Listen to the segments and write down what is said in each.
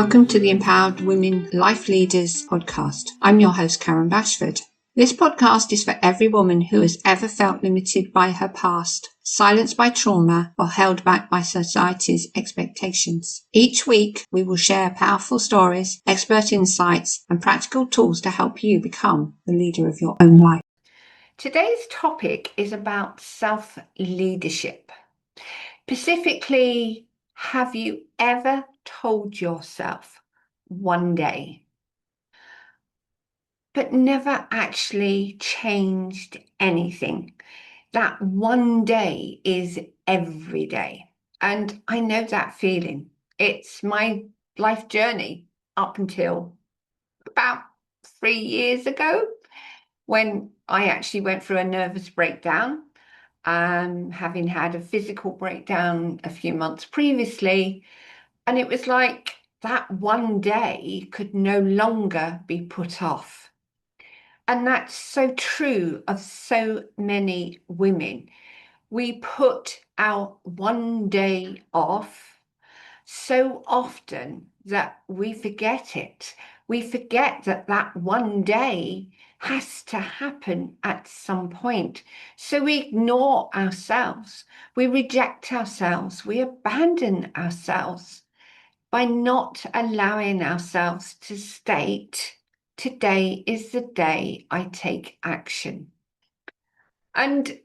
Welcome to the Empowered Women Life Leaders podcast. I'm your host, Karen Bashford. This podcast is for every woman who has ever felt limited by her past, silenced by trauma, or held back by society's expectations. Each week, we will share powerful stories, expert insights, and practical tools to help you become the leader of your own life. Today's topic is about self-leadership. Specifically, have you ever told yourself one day, but never actually changed anything? That one day is every day. And I know that feeling. It's my life journey up until about 3 years ago, when I actually went through a nervous breakdown, having had a physical breakdown a few months previously. And it was like that one day could no longer be put off. And that's so true of so many women. We put our one day off so often that we forget it. We forget that that one day has to happen at some point. So we ignore ourselves, we reject ourselves, we abandon ourselves by not allowing ourselves to state, today is the day I take action. And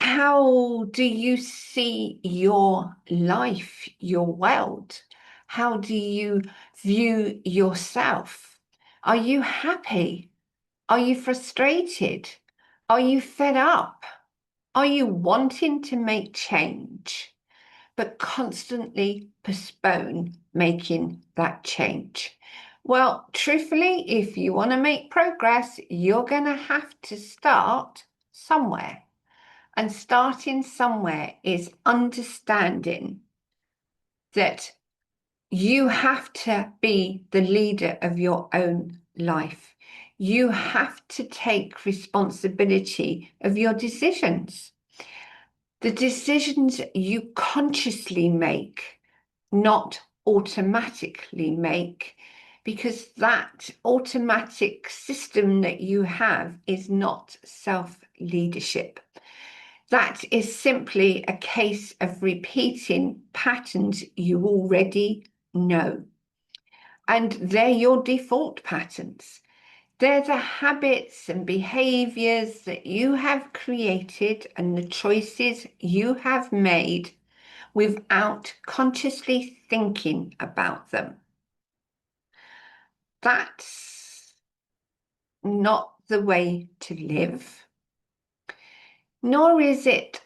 how do you see your life, your world? How do you view yourself? Are you happy? Are you frustrated? Are you fed up? Are you wanting to make change, but constantly postpone making that change? Well, truthfully, if you want to make progress, you're going to have to start somewhere. And starting somewhere is understanding that you have to be the leader of your own life. You have to take responsibility of your decisions. The decisions you consciously make, not automatically make, because that automatic system that you have is not self-leadership. That is simply a case of repeating patterns you already know. And they're your default patterns. They're the habits and behaviors that you have created and the choices you have made without consciously thinking about them. That's not the way to live, nor is it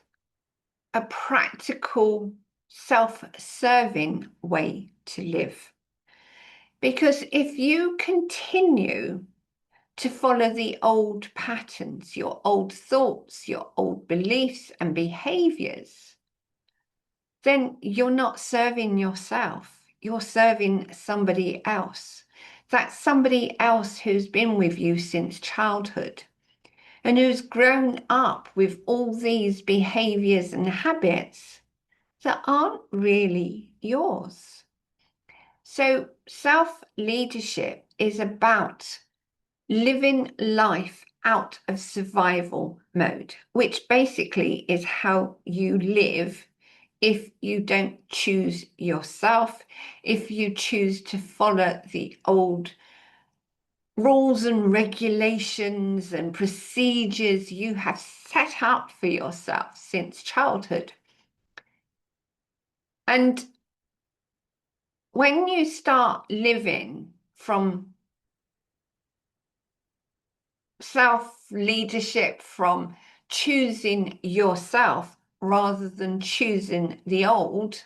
a practical, self-serving way to live. Because if you continue to follow the old patterns, your old thoughts, your old beliefs and behaviors, then you're not serving yourself. You're serving somebody else. That's somebody else who's been with you since childhood and who's grown up with all these behaviors and habits that aren't really yours. So self-leadership is about living life out of survival mode, which basically is how you live if you don't choose yourself, if you choose to follow the old rules and regulations and procedures you have set up for yourself since childhood. And when you start living from self-leadership, from choosing yourself rather than choosing the old,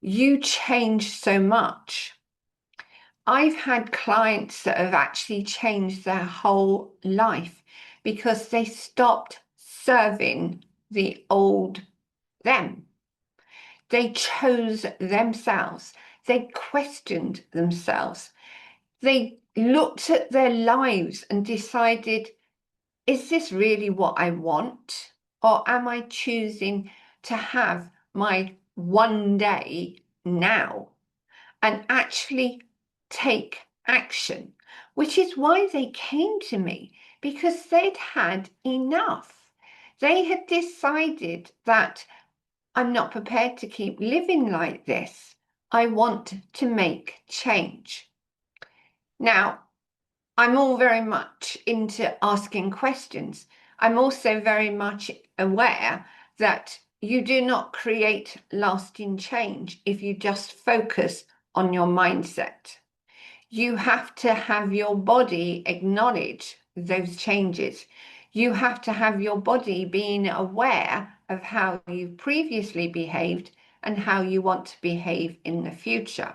you change so much. I've had clients that have actually changed their whole life because they stopped serving the old them. They chose themselves. They questioned themselves. They looked at their lives and decided, is this really what I want? Or am I choosing to have my one day now and actually take action, which is why they came to me, because they'd had enough. They had decided that I'm not prepared to keep living like this. I want to make change. Now, I'm all very much into asking questions. I'm also very much aware that you do not create lasting change if you just focus on your mindset. You have to have your body acknowledge those changes. You have to have your body being aware of how you previously behaved and how you want to behave in the future.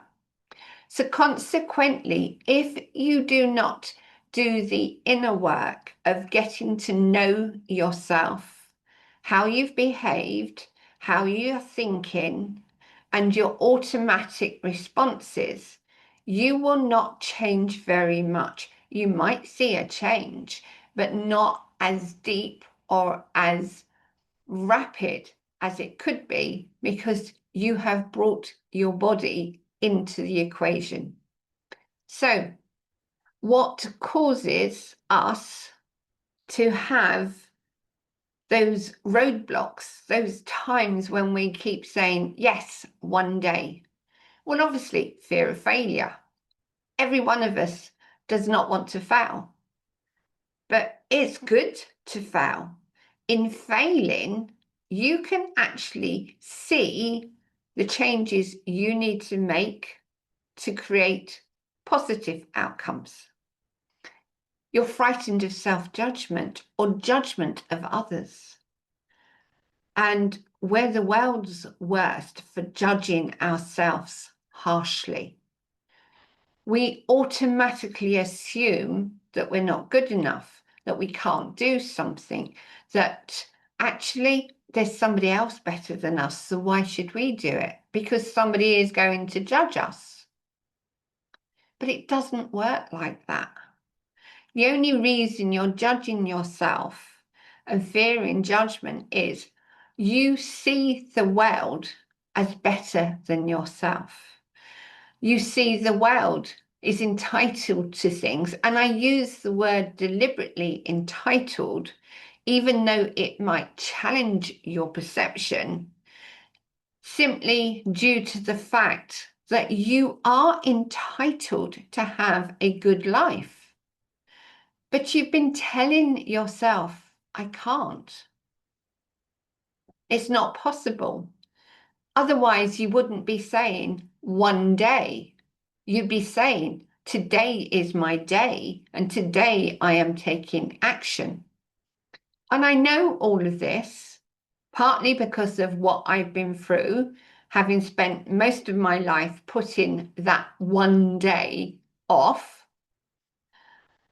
So consequently, if you do not do the inner work of getting to know yourself, how you've behaved, how you're thinking, and your automatic responses, you will not change very much. You might see a change, but not as deep or as rapid as it could be, because you have brought your body into the equation. So, what causes us to have those roadblocks, those times when we keep saying, yes, one day? Well, obviously, fear of failure. Every one of us does not want to fail, but it's good to fail. In failing, you can actually see the changes you need to make to create positive outcomes. You're frightened of self-judgment or judgment of others. And we're the world's worst for judging ourselves harshly. We automatically assume that we're not good enough, that we can't do something, that actually there's somebody else better than us, so why should we do it? Because somebody is going to judge us. But it doesn't work like that. The only reason you're judging yourself and fearing judgment is you see the world as better than yourself. You see the world is entitled to things, and I use the word deliberately entitled, even though it might challenge your perception, simply due to the fact that you are entitled to have a good life. But you've been telling yourself, I can't. It's not possible. Otherwise, you wouldn't be saying one day. You'd be saying, today is my day, and today I am taking action. And I know all of this, partly because of what I've been through, having spent most of my life putting that one day off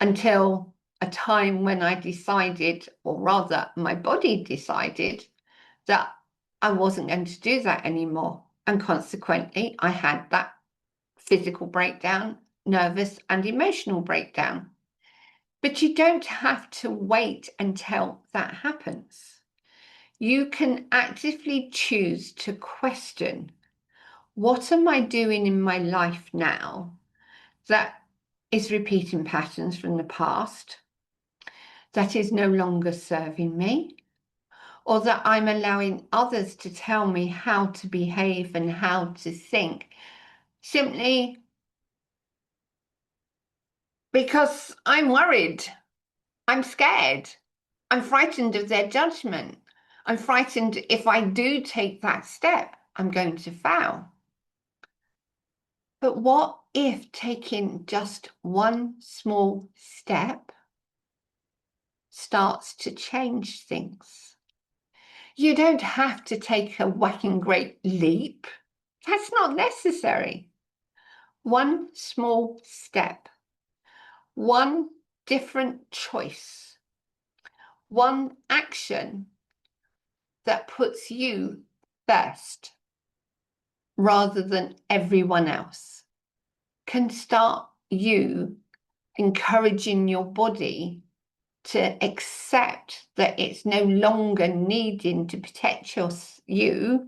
until a time when I decided, or rather my body decided, that I wasn't going to do that anymore. And consequently, I had that physical breakdown, nervous and emotional breakdown. But you don't have to wait until that happens. You can actively choose to question, what am I doing in my life now that is repeating patterns from the past, that is no longer serving me, or that I'm allowing others to tell me how to behave and how to think, simply because I'm worried, I'm scared, I'm frightened of their judgment. I'm frightened if I do take that step, I'm going to fail. But what if taking just one small step starts to change things? You don't have to take a whacking great leap. That's not necessary. One small step, one different choice, one action that puts you first rather than everyone else can start you encouraging your body to accept that it's no longer needing to protect you,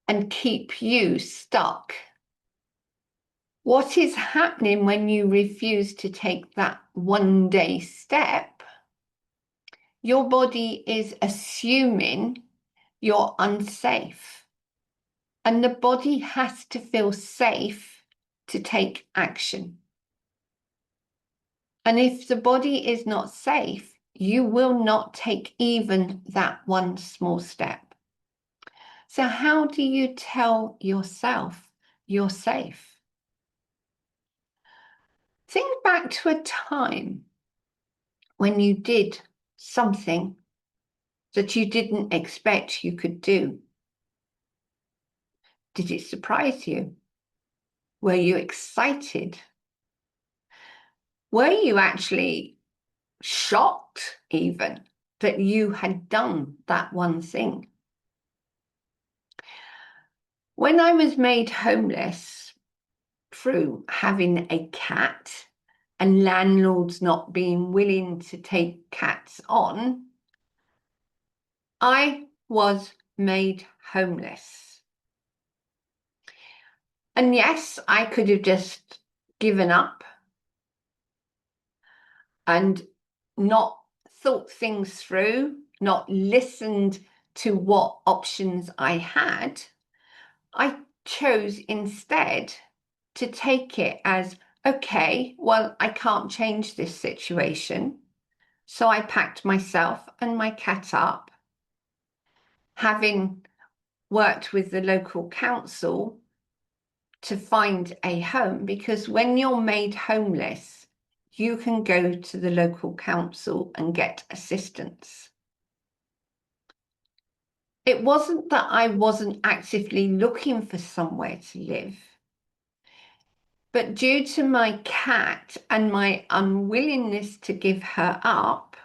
and keep you stuck. What is happening when you refuse to take that 1 day step? Your body is assuming you're unsafe. And the body has to feel safe to take action. And if the body is not safe, you will not take even that one small step. So how do you tell yourself you're safe? Think back to a time when you did something that you didn't expect you could do. Did it surprise you? Were you excited? Were you actually shocked even that you had done that one thing? When I was made homeless through having a cat and landlords not being willing to take cats on, I was made homeless. And yes, I could have just given up and not thought things through, not listened to what options I had. I chose instead to take it as, okay, well, I can't change this situation. So I packed myself and my cat up, having worked with the local council to find a home, because when you're made homeless, you can go to the local council and get assistance. It wasn't that I wasn't actively looking for somewhere to live, but due to my cat and my unwillingness to give her up,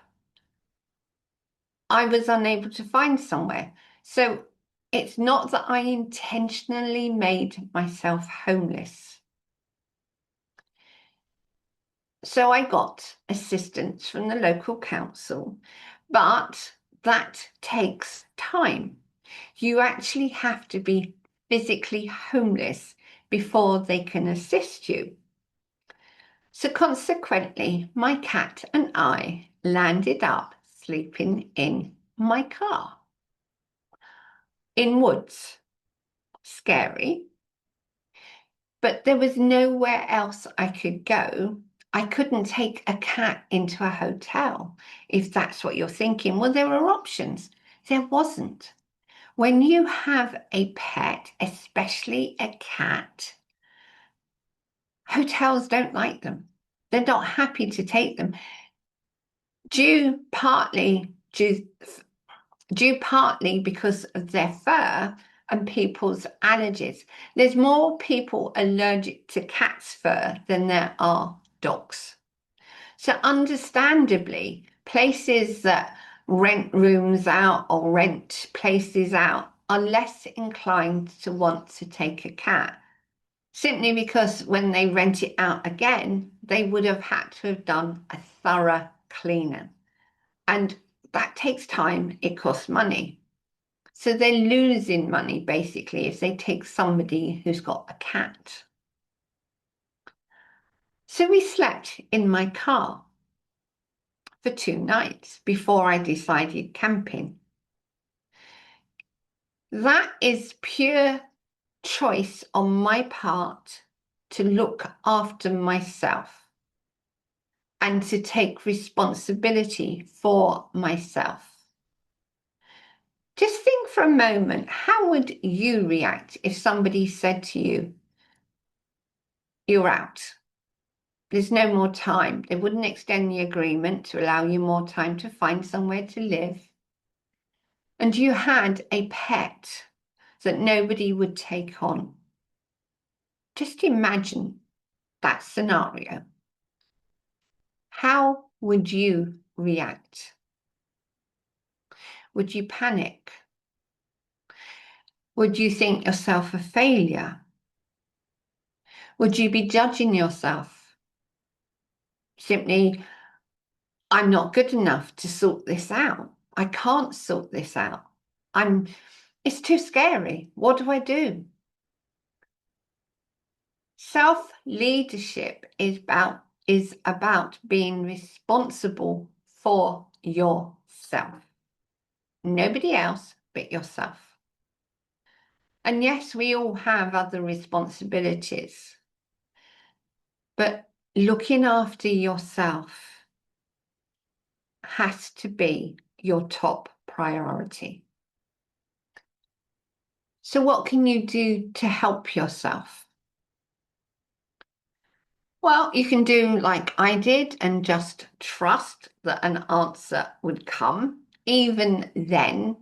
I was unable to find somewhere. So it's not that I intentionally made myself homeless. So I got assistance from the local council, but that takes time. You actually have to be physically homeless before they can assist you. So consequently, my cat and I landed up sleeping in my car. In woods. Scary. But there was nowhere else I could go. I couldn't take a cat into a hotel, if that's what you're thinking. Well, there were options. There wasn't. When you have a pet, especially a cat, hotels don't like them. They're not happy to take them, due partly because of their fur and people's allergies. There's more people allergic to cat's fur than there are dogs. So understandably, places that rent rooms out or rent places out are less inclined to want to take a cat, simply because when they rent it out again, they would have had to have done a thorough cleaning. And that takes time, it costs money. So they're losing money basically if they take somebody who's got a cat. So we slept in my car for 2 nights before I decided camping. That is pure choice on my part to look after myself and to take responsibility for myself. Just think for a moment, how would you react if somebody said to you, you're out? There's no more time. They wouldn't extend the agreement to allow you more time to find somewhere to live. And you had a pet that nobody would take on. Just imagine that scenario. How would you react? Would you panic? Would you think yourself a failure? Would you be judging yourself? Simply, I'm not good enough to sort this out. I can't sort this out. I'm It's too scary. What do I do? Self-leadership is about being responsible for yourself. Nobody else but yourself. And yes, we all have other responsibilities, but looking after yourself has to be your top priority. So what can you do to help yourself? Well, you can do like I did and just trust that an answer would come. Even then,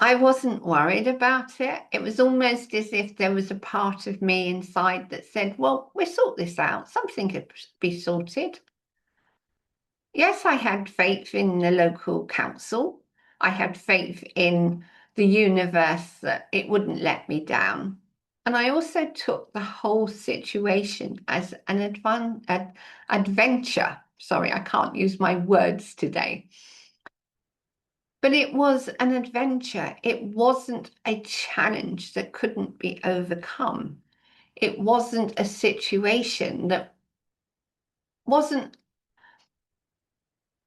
I wasn't worried about it. It was almost as if there was a part of me inside that said, well, we'll sort this out. Something could be sorted. Yes, I had faith in the local council. I had faith in the universe that it wouldn't let me down. And I also took the whole situation as an adventure. Sorry, I can't use my words today. But it was an adventure. It wasn't a challenge that couldn't be overcome. It wasn't a situation that wasn't,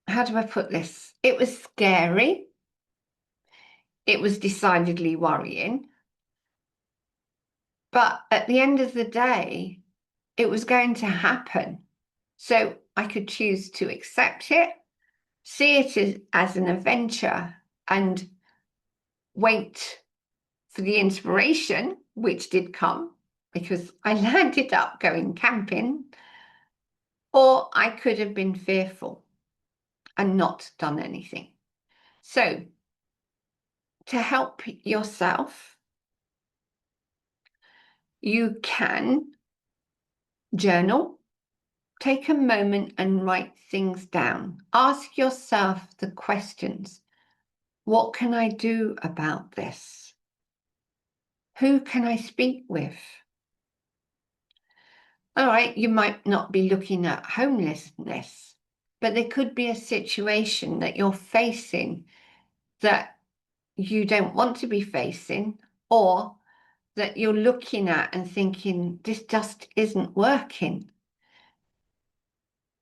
how do I put this? It was scary. It was decidedly worrying. But at the end of the day, it was going to happen. So I could choose to accept it, see it as an adventure, and wait for the inspiration, which did come because I landed up going camping, or I could have been fearful and not done anything. So to help yourself, you can journal. Take a moment and write things down. Ask yourself the questions. What can I do about this? Who can I speak with? All right, you might not be looking at homelessness, but there could be a situation that you're facing that you don't want to be facing, or that you're looking at and thinking, this just isn't working.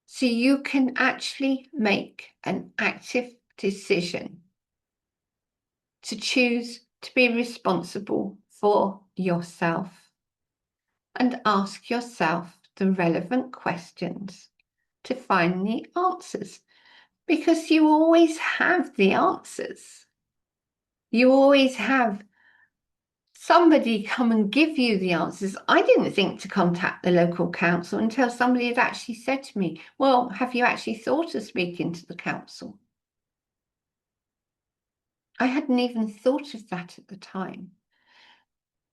So you can actually make an active decision to choose to be responsible for yourself and ask yourself the relevant questions to find the answers, because you always have the answers. You always have somebody come and give you the answers. I didn't think to contact the local council until somebody had actually said to me, well, have you actually thought of speaking to the council? I hadn't even thought of that at the time.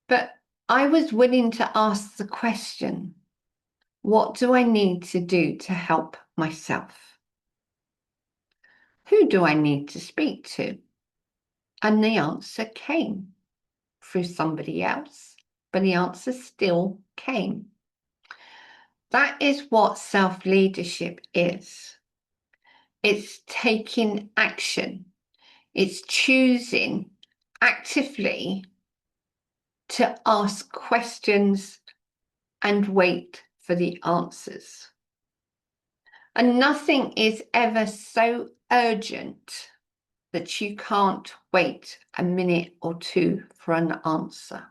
But I was willing to ask the question, what do I need to do to help myself? Who do I need to speak to? And the answer came through somebody else, but the answer still came. That is what self-leadership is. It's taking action. It's choosing actively to ask questions and wait for the answers. And nothing is ever so urgent that you can't wait a minute or two for an answer.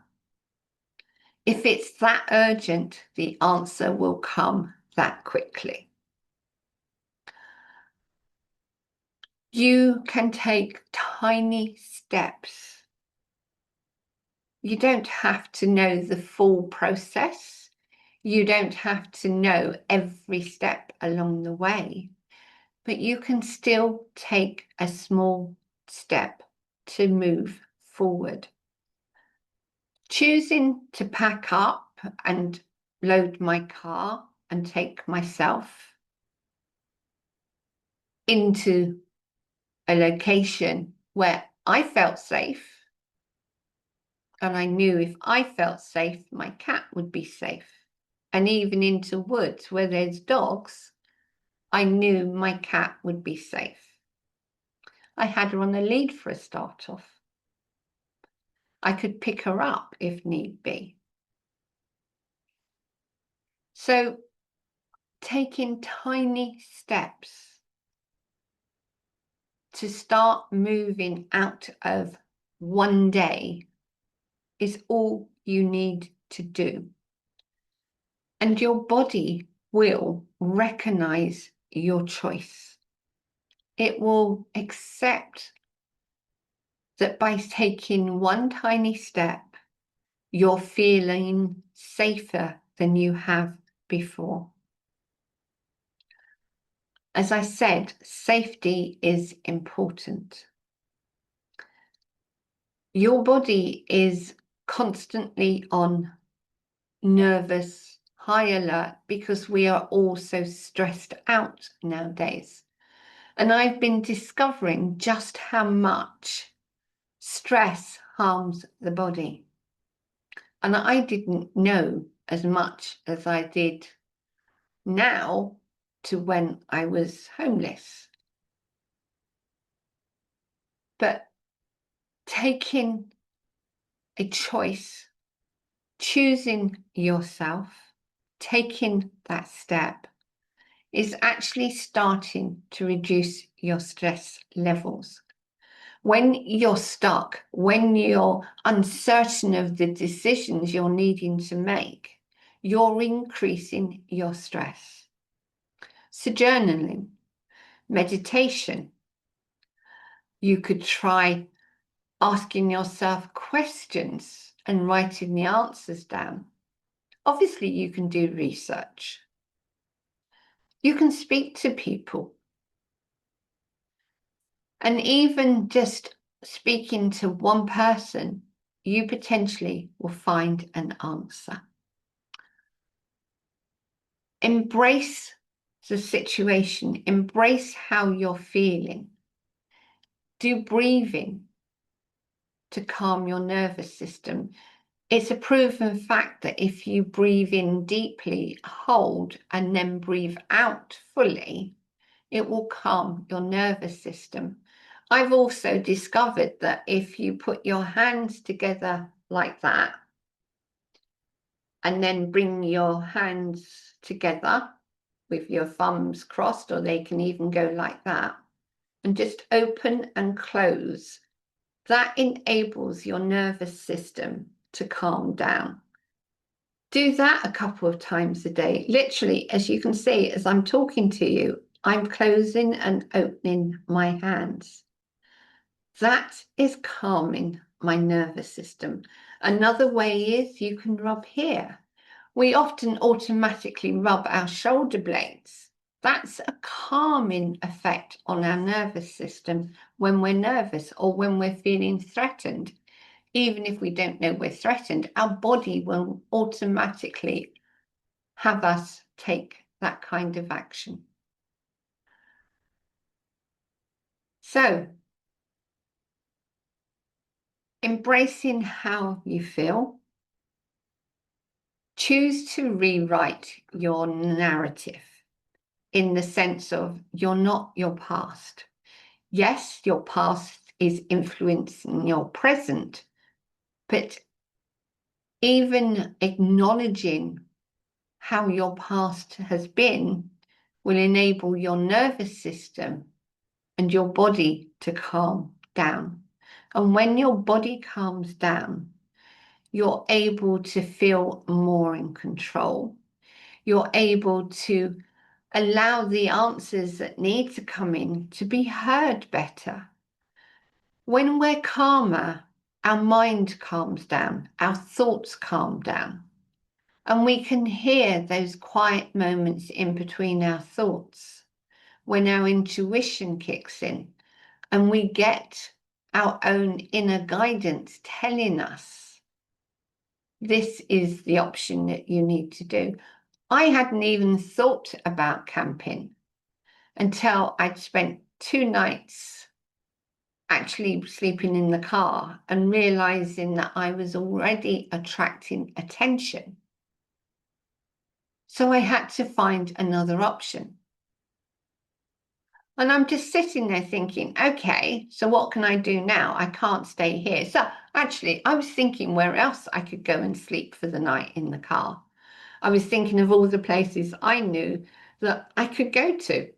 If it's that urgent, the answer will come that quickly. You can take tiny steps. You don't have to know the full process. You don't have to know every step along the way, but you can still take a small step to move forward. Choosing to pack up and load my car and take myself into a location where I felt safe, and I knew if I felt safe, my cat would be safe. And even into woods where there's dogs, I knew my cat would be safe. I had her on a lead for a start off. I could pick her up if need be. So taking tiny steps to start moving out of one day is all you need to do. And your body will recognize your choice. It will accept that by taking one tiny step, you're feeling safer than you have before. As I said, safety is important. Your body is constantly on nervous, high alert because we are all so stressed out nowadays. And I've been discovering just how much stress harms the body. And I didn't know as much as I did now to when I was homeless. But taking a choice, choosing yourself, taking that step is actually starting to reduce your stress levels. When you're stuck, when you're uncertain of the decisions you're needing to make, you're increasing your stress. So journaling, meditation, you could try asking yourself questions and writing the answers down. Obviously, you can do research. You can speak to people. And even just speaking to one person, you potentially will find an answer. Embrace the situation. Embrace how you're feeling. Do breathing to calm your nervous system. It's a proven fact that if you breathe in deeply, hold, and then breathe out fully, it will calm your nervous system. I've also discovered that if you put your hands together like that, and then bring your hands together with your thumbs crossed, or they can even go like that, and just open and close, that enables your nervous system to calm down. Do that a couple of times a day. Literally, as you can see, as I'm talking to you, I'm closing and opening my hands. That is calming my nervous system. Another way is you can rub here. We often automatically rub our shoulder blades. That's a calming effect on our nervous system when we're nervous or when we're feeling threatened. Even if we don't know we're threatened, our body will automatically have us take that kind of action. So, embracing how you feel. Choose to rewrite your narrative in the sense of you're not your past. Yes, your past is influencing your present, but even acknowledging how your past has been will enable your nervous system and your body to calm down. And when your body calms down, you're able to feel more in control. You're able to allow the answers that need to come in to be heard better. When we're calmer, our mind calms down, our thoughts calm down, and we can hear those quiet moments in between our thoughts when our intuition kicks in and we get our own inner guidance telling us this is the option that you need to do. I hadn't even thought about camping until I'd spent 2 nights actually sleeping in the car and realizing that I was already attracting attention. So I had to find another option. And I'm just sitting there thinking, okay, so what can I do now? I can't stay here. So Actually, I was thinking where else I could go and sleep for the night in the car. I was thinking of all the places I knew that I could go to.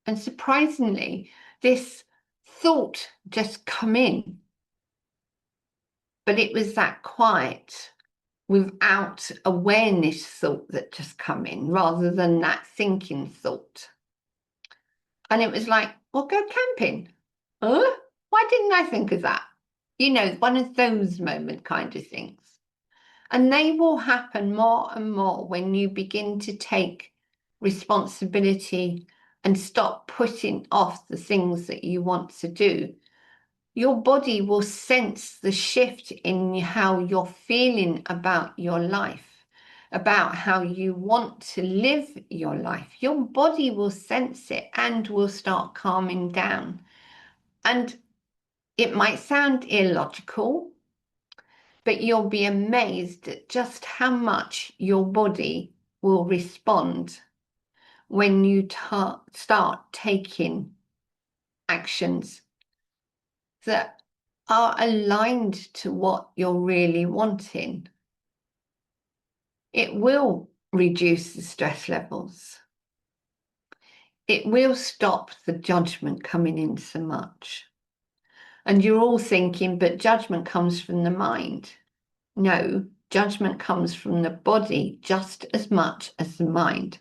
And surprisingly, this thought just come in, but it was that quiet, without awareness thought that just come in rather than that thinking thought. And it was like, well, go camping. Huh? Why didn't I think of that? You know, one of those moment kind of things. And they will happen more and more when you begin to take responsibility and stop putting off the things that you want to do. Your body will sense the shift in how you're feeling about your life, about how you want to live your life. Your body will sense it and will start calming down. And it might sound illogical, but you'll be amazed at just how much your body will respond when you start taking actions that are aligned to what you're really wanting. It will reduce the stress levels. It will stop the judgment coming in so much. And you're all thinking, but judgment comes from the mind. No, judgment comes from the body just as much as the mind.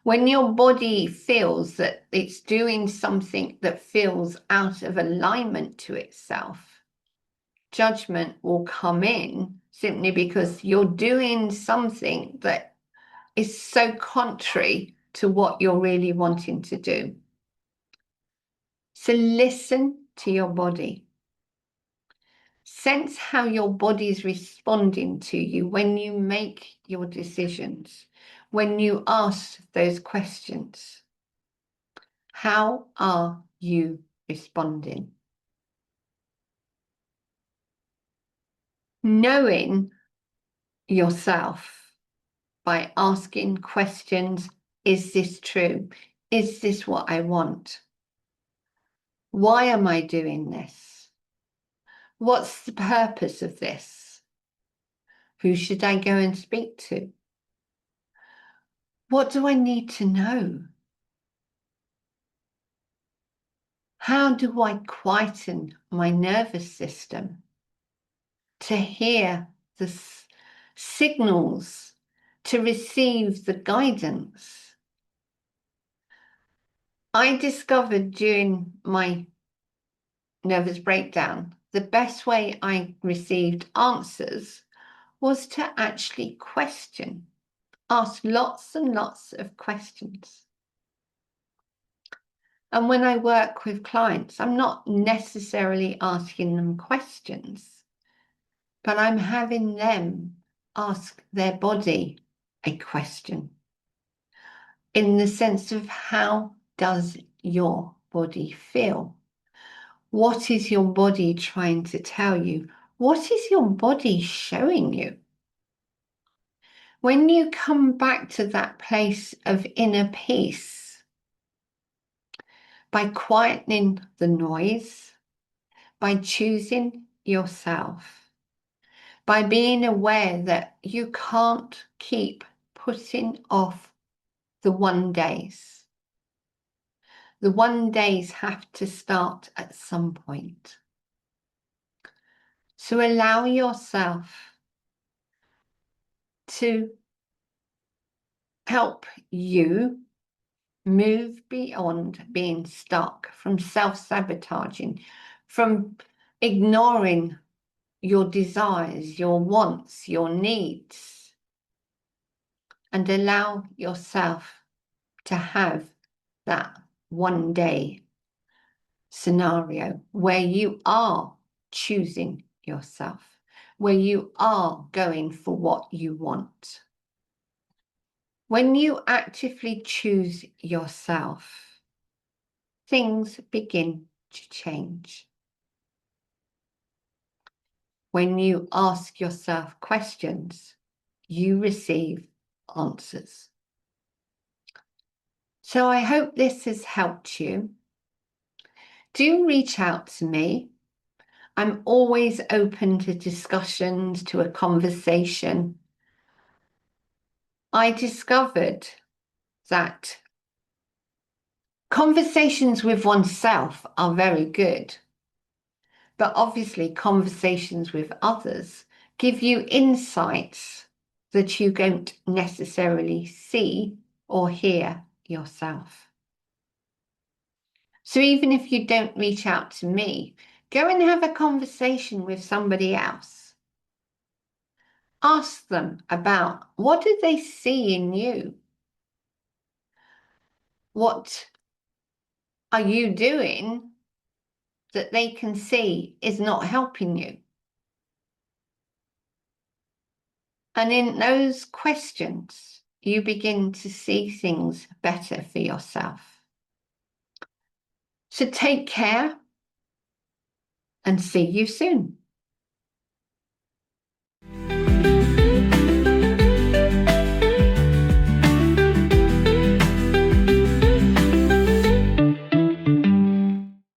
When your body feels that it's doing something that feels out of alignment to itself, judgment will come in simply because you're doing something that is so contrary to what you're really wanting to do. So listen to your body. Sense how your body is responding to you when you make your decisions, when you ask those questions. How are you responding? Knowing yourself by asking questions, is this true? Is this what I want? Why am I doing this? What's the purpose of this? Who should I go and speak to? What do I need to know? How do I quieten my nervous system to hear the signals, to receive the guidance? I discovered during my nervous breakdown, the best way I received answers was to actually question, ask lots and lots of questions. And when I work with clients, I'm not necessarily asking them questions, but I'm having them ask their body a question in the sense of, how does your body feel? What is your body trying to tell you? What is your body showing you? When you come back to that place of inner peace, by quietening the noise, by choosing yourself, by being aware that you can't keep putting off the one days. The one days have to start at some point. So allow yourself to help you move beyond being stuck, from self-sabotaging, from ignoring your desires, your wants, your needs, and allow yourself to have that one day scenario where you are choosing yourself, where you are going for what you want. When you actively choose yourself, things begin to change. When you ask yourself questions, you receive answers. So I hope this has helped you. Do reach out to me. I'm always open to discussions, to a conversation. I discovered that conversations with oneself are very good, but obviously conversations with others give you insights that you don't necessarily see or hear yourself. So even if you don't reach out to me, go and have a conversation with somebody else. Ask them about what do they see in you? What are you doing that they can see is not helping you? And in those questions, you begin to see things better for yourself. So take care and see you soon.